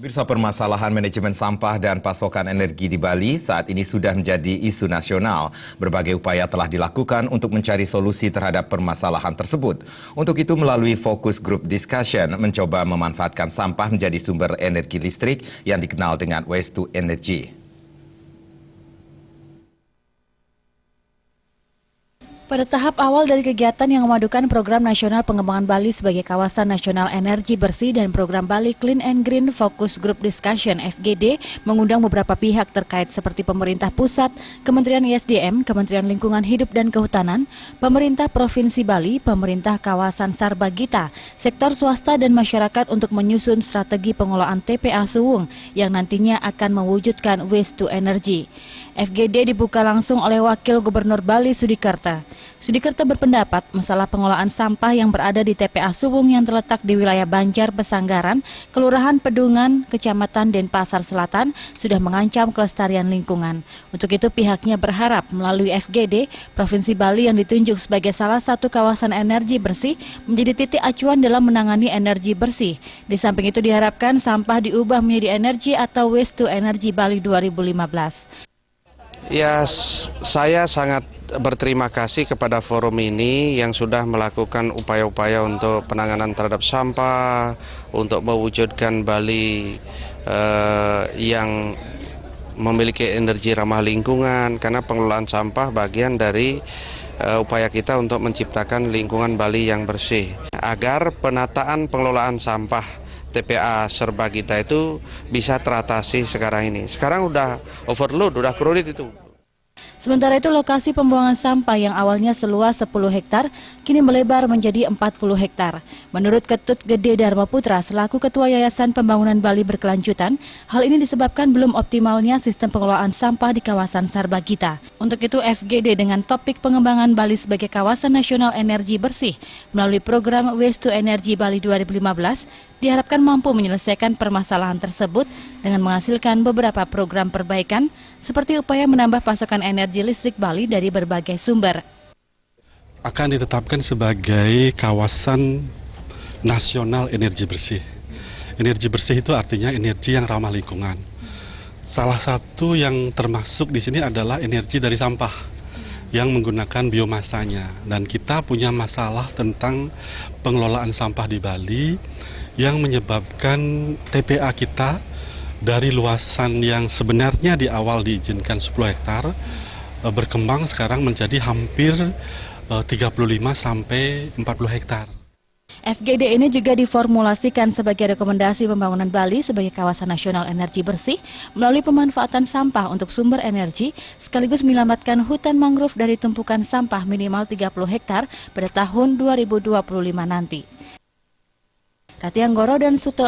Pemirsa, permasalahan manajemen sampah dan pasokan energi di Bali saat ini sudah menjadi isu nasional. Berbagai upaya telah dilakukan untuk mencari solusi terhadap permasalahan tersebut. Untuk itu, melalui fokus group discussion, mencoba memanfaatkan sampah menjadi sumber energi listrik yang dikenal dengan waste to energy. Pada tahap awal dari kegiatan yang memadukan Program Nasional Pengembangan Bali sebagai Kawasan Nasional Energi Bersih dan Program Bali Clean and Green Focus Group Discussion (FGD) mengundang beberapa pihak terkait seperti pemerintah pusat, Kementerian ISDM, Kementerian Lingkungan Hidup dan Kehutanan, pemerintah Provinsi Bali, pemerintah kawasan Sarbagita, sektor swasta dan masyarakat untuk menyusun strategi pengelolaan TPA Suwung yang nantinya akan mewujudkan waste to energy. FGD dibuka langsung oleh Wakil Gubernur Bali Sudikerta. Sudikerta berpendapat masalah pengelolaan sampah yang berada di TPA Suwung yang terletak di wilayah Banjar Pesanggaran, Kelurahan Pedungan, Kecamatan Denpasar Selatan sudah mengancam kelestarian lingkungan. Untuk itu pihaknya berharap melalui FGD, Provinsi Bali yang ditunjuk sebagai salah satu kawasan energi bersih menjadi titik acuan dalam menangani energi bersih. Di samping itu diharapkan sampah diubah menjadi energi atau waste to energy Bali 2015. Ya, saya sangat berterima kasih kepada forum ini yang sudah melakukan upaya-upaya untuk penanganan terhadap sampah, untuk mewujudkan Bali yang memiliki energi ramah lingkungan, karena pengelolaan sampah bagian dari upaya kita untuk menciptakan lingkungan Bali yang bersih. Agar penataan pengelolaan sampah TPA Sarbagita itu bisa teratasi sekarang ini. Sekarang udah overload, udah crowded itu. Sementara itu lokasi pembuangan sampah yang awalnya seluas 10 hektar kini melebar menjadi 40 hektar. Menurut Ketut Gede Dharma Putra selaku Ketua Yayasan Pembangunan Bali Berkelanjutan, hal ini disebabkan belum optimalnya sistem pengelolaan sampah di kawasan Sarbagita. Untuk itu FGD dengan topik pengembangan Bali sebagai Kawasan Nasional Energi Bersih melalui program Waste to Energy Bali 2015 diharapkan mampu menyelesaikan permasalahan tersebut dengan menghasilkan beberapa program perbaikan seperti upaya menambah pasokan energi listrik Bali dari berbagai sumber. Akan ditetapkan sebagai kawasan nasional energi bersih. Energi bersih itu artinya energi yang ramah lingkungan. Salah satu yang termasuk di sini adalah energi dari sampah yang menggunakan biomasanya. Dan kita punya masalah tentang pengelolaan sampah di Bali yang menyebabkan TPA kita dari luasan yang sebenarnya di awal diizinkan 10 hektar berkembang sekarang menjadi hampir 35 sampai 40 hektar. FGD ini juga diformulasikan sebagai rekomendasi pembangunan Bali sebagai kawasan nasional energi bersih melalui pemanfaatan sampah untuk sumber energi sekaligus menyelamatkan hutan mangrove dari tumpukan sampah minimal 30 hektar pada tahun 2025 nanti. Rati Anggoro dan Suto